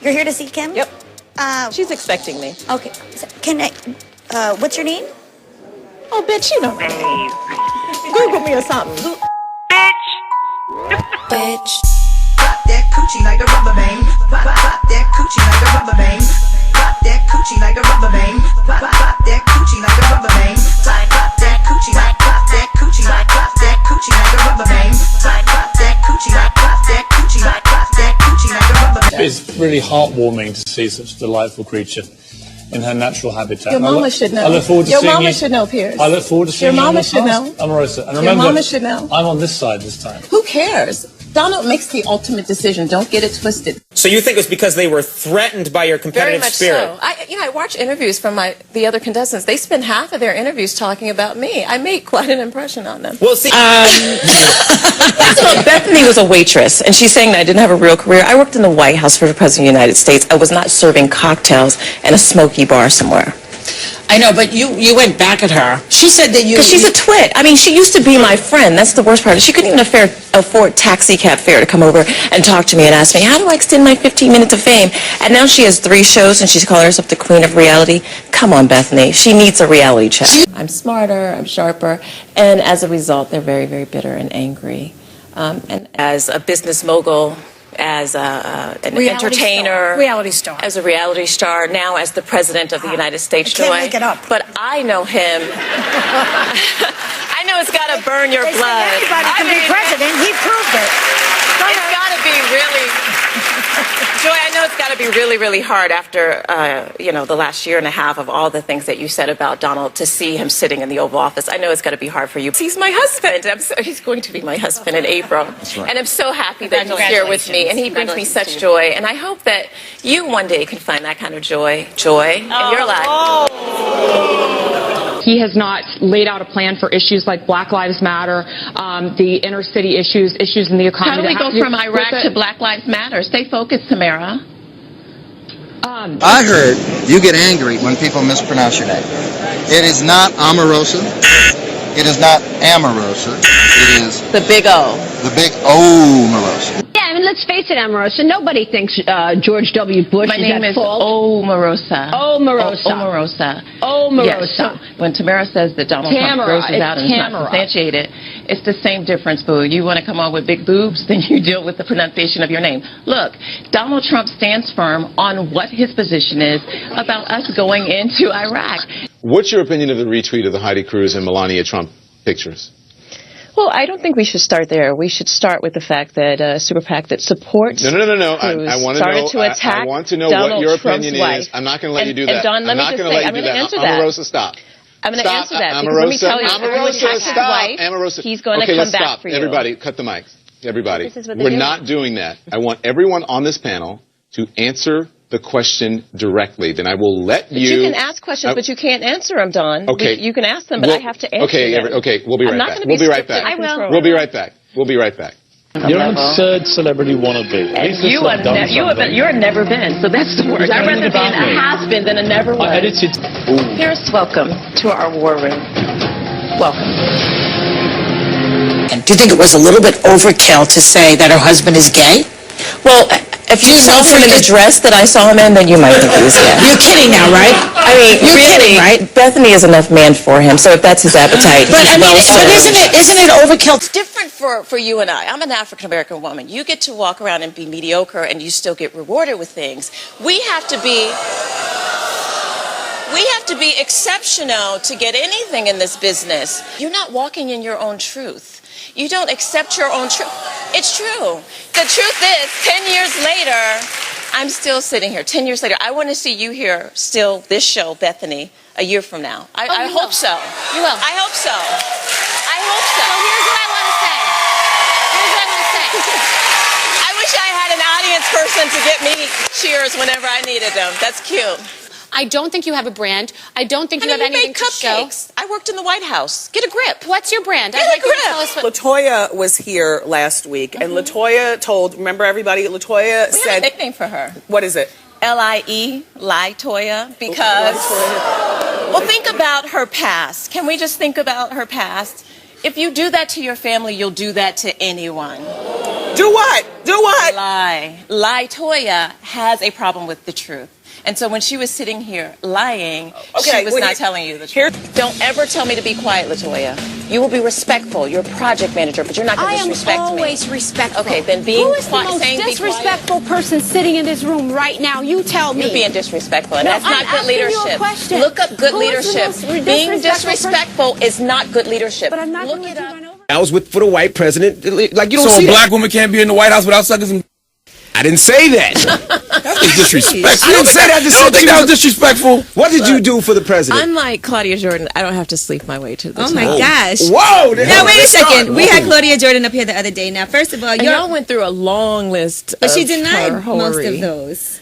You're here to see Kim? Yep. She's expecting me. Okay. So, can I, what's your name? Oh, bitch, you know me. Google me or something. Bitch. Pop that coochie like a rubber band. Pop that coochie like a rubber band. Pop that coochie like a rubber band. Pop that coochie like a rubber band. Pop that coochie like pop that coochie like pop that coochie like a rubber band. Pop that coochie like pop that coochie like pop that coochie like a rubber band. It's really heartwarming to see such a delightful creature in her natural habitat. Your mama should know. I look forward to Your seeing mama you. should know, Piers. I look forward to seeing Your you on mama the should cast, know. Omarosa. And Your remember, mama should know. I'm on this side this time. Who cares? Donald makes the ultimate decision. Don't get it twisted. So you think it was because they were threatened by your competitive Very much spirit? so. I watch interviews from the other contestants. They spend half of their interviews talking about me. I made quite an impression on them. Well, see, So Bethany was a waitress, and she's saying that I didn't have a real career. I worked in the White House for the President of the United States. I was not serving cocktails in a smoky bar somewhere. I know, but you went back at her. She said that you... Because she's a twit. I mean, she used to be my friend. That's the worst part. She couldn't even afford taxi cab fare to come over and talk to me and ask me, how do I extend my 15 minutes of fame? And now she has 3 shows, and she's calling herself the queen of reality. Come on, Bethany. She needs a reality check. I'm smarter. I'm sharper. And as a result, they're very, very bitter and angry. And as a business mogul, as an entertainer, as a reality star, now as the president of the United States. I can't make it up. But I know him. I know it's got to burn your They blood. say anybody can be president. He proved it. It's got to be really, Joy, I know it's got to be really, really hard after, the last year and a half of all the things that you said about Donald to see him sitting in the Oval Office. I know it's got to be hard for you. He's my husband. He's going to be my husband in April. Right. And I'm so happy that he's here with me, and he brings me such joy. And I hope that you one day can find that kind of joy in your life. He has not laid out a plan for issues like Black Lives Matter, the inner city issues in the economy. How do we go from Iraq to Black Lives Matter? Stay focused, Tamara. I heard you get angry when people mispronounce your name. It is not Omarosa. It is not Omarosa. It is The big O. the big Omarosa. Yeah, I mean, let's face it, Omarosa. Nobody thinks George W. Bush My is name at is fault. Omarosa. Omarosa. Omarosa. Omarosa. Yes, so when Tamara says that Donald Trump grosses out and is not substantiated, it's the same difference, boo. You want to come on with big boobs, then you deal with the pronunciation of your name. Look, Donald Trump stands firm on what his position is about us going into Iraq. What's your opinion of the retweet of the Heidi Cruz and Melania Trump pictures? Well, I don't think we should start there. We should start with the fact that a super PAC that supports No. Cruz I want to started know. to attack I want to know Donald what your Trump's opinion wife. is. I'm not going to let you do And that. Don, let I'm me not just going to say, let I'm you do going to that. answer that. Omarosa, stop. I'm going to Stop. answer that because let me tell you, if you attack his wife, Omarosa. he's going to Okay, come let's back stop. for you. Everybody, cut the mics. Everybody. This is what they We're do. not doing that. I want everyone on this panel to answer the question directly. Then I will let But you. you can ask questions, but you can't answer them, Don. Okay. You can ask them, but I have to answer them. Okay, we'll be right back. We'll be right back. I will. We'll be right back. We'll be right back. You're an absurd celebrity wannabe. And you're a never been, so that's the word. I'd rather be a has been than a never was. I edited. Here's welcome to our war room. Welcome. Do you think it was a little bit overkill to say that her husband is gay? Well, if you saw him in the dress that I saw him in, then you might think he was gay. You're kidding now, right? I mean, You're really, kidding, right? Bethany is enough man for him, so if that's his appetite, But he's I mean, well but served. isn't it overkill? It's different for you and I. I'm an African American woman. You get to walk around and be mediocre, and you still get rewarded with things. We have to be exceptional to get anything in this business. You're not walking in your own truth. You don't accept your own truth. It's true. The truth is, 10 years later, I'm still sitting here. 10 years later, I want to see you here still, this show, Bethany, a year from now. I hope so. You will. I hope so. I hope so. So here's what I want to say. I wish I had an audience person to get me cheers whenever I needed them. That's cute. I don't think you have a brand. I don't think you have anything make to show. cupcakes. I worked in the White House. Get a grip. What's your brand? Get I'd a like you to grip. tell us what. LaToya was here last week, and LaToya told, remember everybody, LaToya We have said, a nickname for her. what is it? L-I-E, Toya, because, well, think about her past. Can we just think about her past? If you do that to your family, you'll do that to anyone. Do what? Do what? Lie. Toya has a problem with the truth. And so when she was sitting here lying, she was not telling you the truth. Don't ever tell me to be quiet, LaToya. You will be respectful. You're a project manager, but you're not going to disrespect me. I am always respectful. Okay, then being Who is the quiet, most saying disrespectful person sitting in this room right now? You tell me. You're being disrespectful, and No, that's not I'm good asking you a leadership. question. Look up good Who is the leadership. most Being disrespectful disrespectful is not good leadership. But I'm not Look going it to up. run over. I was for the white president. Like, you don't So see a black that. woman can't be in the White House without sucking some. I didn't say that. That was disrespectful. I didn't say that. I just I don't said think you that was- was disrespectful. What did you do for the president? Unlike Claudia Jordan, I don't have to sleep my way to the top. Oh my gosh. Whoa. Now, wait a second. We had Claudia Jordan up here the other day. Now, first of all, And y'all went through a long list but she of denied her most whorery. of those.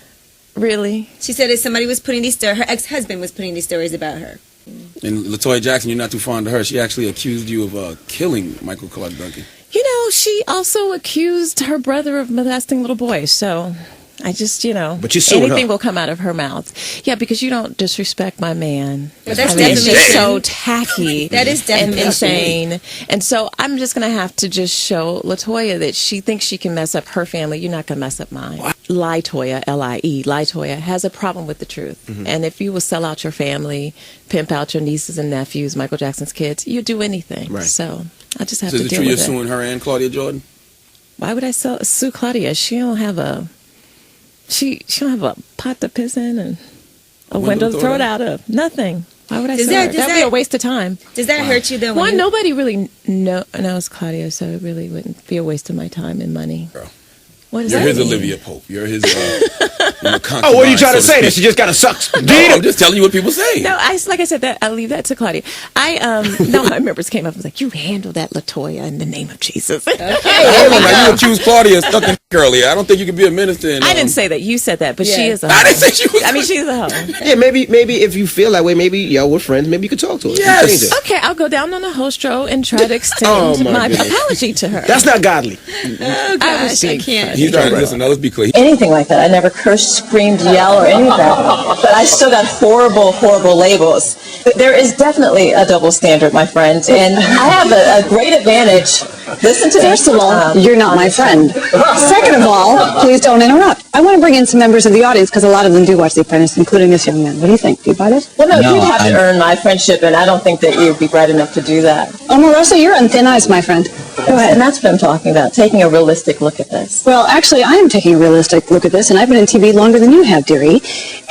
Really? She said that somebody was putting these stories, her ex-husband was putting these stories about her. And LaToya Jackson, you're not too fond of her. She actually accused you of killing Michael Clark Duncan. You know, she also accused her brother of molesting little boys. So I just, But you suing anything her. will come out of her mouth. Yeah, because you don't disrespect my man. Well, that's I mean, definitely it's just true. so tacky. That is definitely and insane. And so I'm just going to have to just show LaToya that she thinks she can mess up her family. You're not going to mess up mine. LaToya, L-I-E, LaToya has a problem with the truth. Mm-hmm. And if you will sell out your family, pimp out your nieces and nephews, Michael Jackson's kids, you do anything. Right. So I just have So to is it deal true you're with it. suing her and Claudia Jordan? Why would I sue Claudia? She don't have a pot to piss in and a window to throw it out of. Nothing. Why would I sue her? That'd be a waste of time. Does that hurt you though? One, nobody really knows Claudia, so it really wouldn't be a waste of my time and money. Girl. What does You're that his mean? Olivia Pope. You're his. Oh, what are you trying to say? That she just got to suck? No, I'm just telling you what people say. No, like I said, that I'll leave that to Claudia. No, my members came up and was like, "You handle that, LaToya, in the name of Jesus." Hold on, now you accused Claudia of sucking earlier. I don't think you can be a minister. And, I didn't say that. You said that, but she is a hoe. I didn't say she was. I mean, she's a hoe. Yeah, maybe if you feel that way, maybe we're friends. Maybe you could talk to her. Yes. Change it. Okay, I'll go down on a hostro and try to extend Oh, my my goodness. apology to her. That's not godly. Oh I was gosh, I being can't. He's trying to listen. Now let's be clear. Anything like that. I never cursed, screamed, yelled, or any of that. But I still got horrible, horrible labels. But there is definitely a double standard, my friend. And I have a great advantage. Listen to First of all, you're not my friend. Second of all, please don't interrupt. I want to bring in some members of the audience because a lot of them do watch The Apprentice, including this young man. What do you think? Do you buy this? Well, no, you'd have to earn my friendship, and I don't think that you'd be bright enough to do that. Omarosa, you're on thin ice, my friend. Go ahead. And that's what I'm talking about, taking a realistic look at this. Well, actually, I am taking a realistic look at this, and I've been in TV longer than you have, dearie.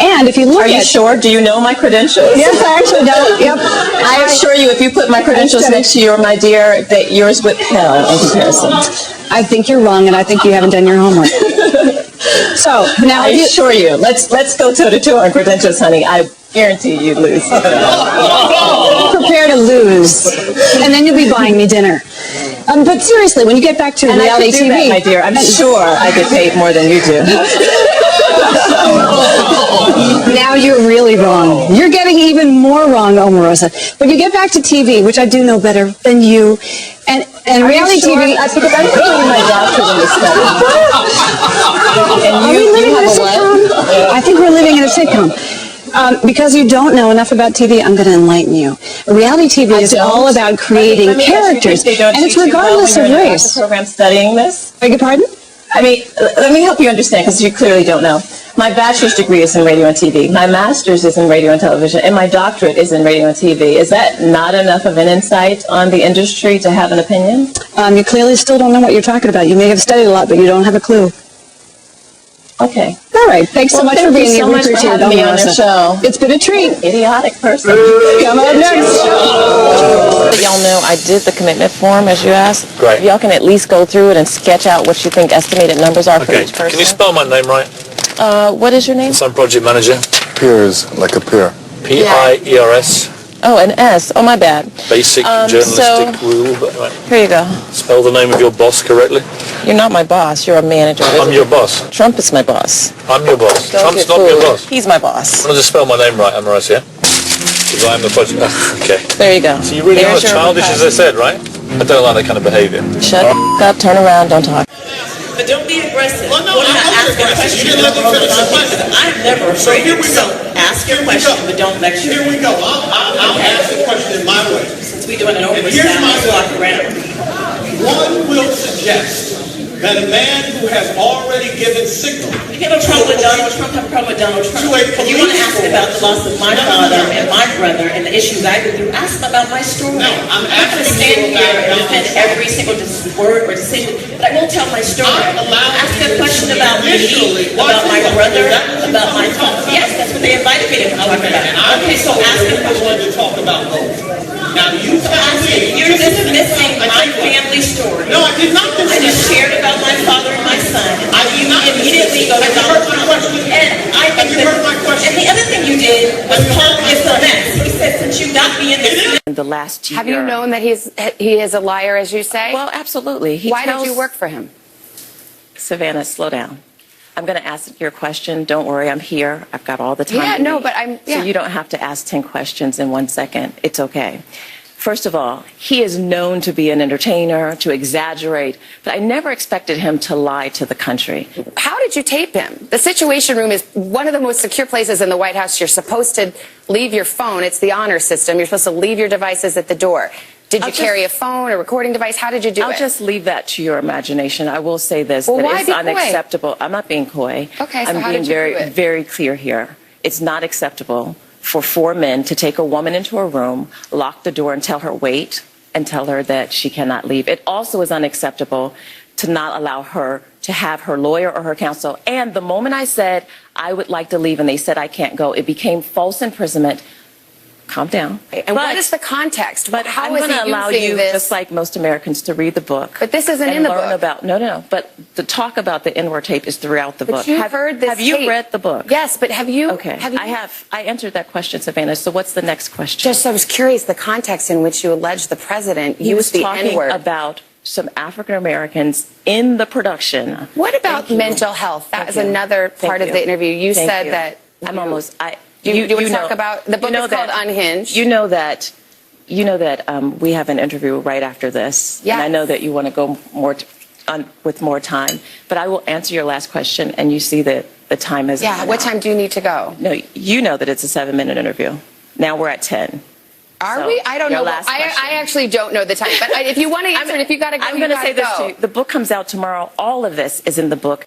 And if you look Are you sure? Do you know my credentials? Yes, I actually don't. Yep. I assure you, if you put my credentials next to yours, my dear, that yours would pale in comparison. I think you're wrong, and I think you haven't done your homework. So, now I assure you, let's go toe to toe on credentials, honey. I guarantee you'd lose. Prepare to lose, and then you'll be buying me dinner. But seriously, when you get back to And reality I could do TV, that, my dear. I'm sure I get paid more than you do. now you're really wrong. You're getting even more wrong, Omarosa. When you get back to TV, which I do know better than you, and reality TV. Because I'm taking my doctorate in this study. And Are we living in a sitcom? I think we're living in a sitcom. Because you don't know enough about TV, I'm going to enlighten you. Reality TV is all about creating characters, and it's regardless of race. Program studying this. Beg your pardon? I mean, let me help you understand, because you clearly don't know. My bachelor's degree is in radio and TV. My master's is in radio and television, and my doctorate is in radio and TV. Is that not enough of an insight on the industry to have an opinion? You clearly still don't know what you're talking about. You may have studied a lot, but you don't have a clue. Okay. All right. Thanks so much for being here. Thank you so much for having me on your show. It's been a treat. Idiotic person. Come on next. Y'all know I did the commitment form, as you asked. Great. Y'all can at least go through it and sketch out what you think estimated numbers are for each person. Can you spell my name right? What is your name? So I'm project manager. Peers, like a peer. P-I-E-R-S. Oh, an S. Oh, my bad. Basic journalistic rule. But, right. Here you go. Spell the name of your boss correctly. You're not my boss. You're a manager. I'm your boss. Trump is my boss. I'm your boss. Don't Trump's get not your fooled. boss. He's my boss. I'm going to just spell my name right, Omarosa, yeah? Because I am the project. Okay. There you go. So you really are There's your childish, as I said, right? I don't like that kind of behavior. Shut up, turn around, don't talk. But don't be aggressive. Well, no, I'm not aggressive. You didn't let me finish the question. I'm never afraid. So here we go. Ask your question, but don't lecture. Here we go. I'll ask the question in my way. because we're doing an And here's my walk around. One will suggest that a man who has already given signal You have a problem with Donald Trump, have a problem with Donald Trump. To a Because you want to police ask about the loss of my No, no, father no. and my brother and the issues I've been through. Ask them about my story. No, I'm not going to asking stand you here about and Donald defend Trump. every single word or decision, but I will tell my story. I'm allowing Ask you a question to about me, initially- about my Watch brother, this. Is that what you about my want to talk father. about? Yes, that's what they invited me to talk Okay, about. and I Okay, so ask them. wanted to talk about both. Now you tell me. You're dismissing I my tell you what. family story. No, I did not I dismiss just it. shared about my father and my son. I did not Immediately go to Have you Donald heard my Trump. question? And I Have think you that, heard my question? and the other thing you did was call me a mess. He said, since you got me in this. In the last year. Have you known that he is a liar, as you say? Well, absolutely. Why did you work for him? Savannah, slow down. I'm going to ask your question. Don't worry, I'm here. I've got all the time. Yeah, you no, need. but I'm. Yeah. So you don't have to ask 10 questions in 1 second. It's okay. First of all, he is known to be an entertainer, to exaggerate, but I never expected him to lie to the country. How did you tape him? The Situation Room is one of the most secure places in the White House. You're supposed to leave your phone. It's the honor system. You're supposed to leave your devices at the door. Did you carry a phone, a recording device? How did you do it? I'll just leave that to your imagination. I will say this, Well, that why it's be coy? unacceptable. I'm not being coy. Okay, so I'm how being did you very, do it? very clear here. It's not acceptable for 4 men to take a woman into a room, lock the door and tell her wait, and tell her that she cannot leave. It also is unacceptable to not allow her to have her lawyer or her counsel. And the moment I said I would like to leave and they said I can't go, it became false imprisonment. Calm down. And what is the context? But How I'm is going to he allow using you, this? just like most Americans, to read the book. But this isn't and in the learn book. About, no. But the talk about the N-word tape is throughout the book. You've heard this Have you tape. read the book? Yes, but have you? Okay. Have you? I answered that question, Savannah. So what's the next question? Just, I was curious the context in which you allege the president He was used the talking N-word. about some African Americans in the production. What about mental health? That is another part of the interview. You said that. I'm almost. Do you want to talk about the book? You know is called that, Unhinged. You know that. We have an interview right after this. Yes. And I know that you want to go with more time, but I will answer your last question, and you see that the time is. Yeah. What time do you need to go? No, you know that it's a 7-minute interview. Now we're at 10. Are we? I don't know. I actually don't know the time. But if you want to answer it, if you got to go, I'm going to say this to you. The book comes out tomorrow. All of this is in the book.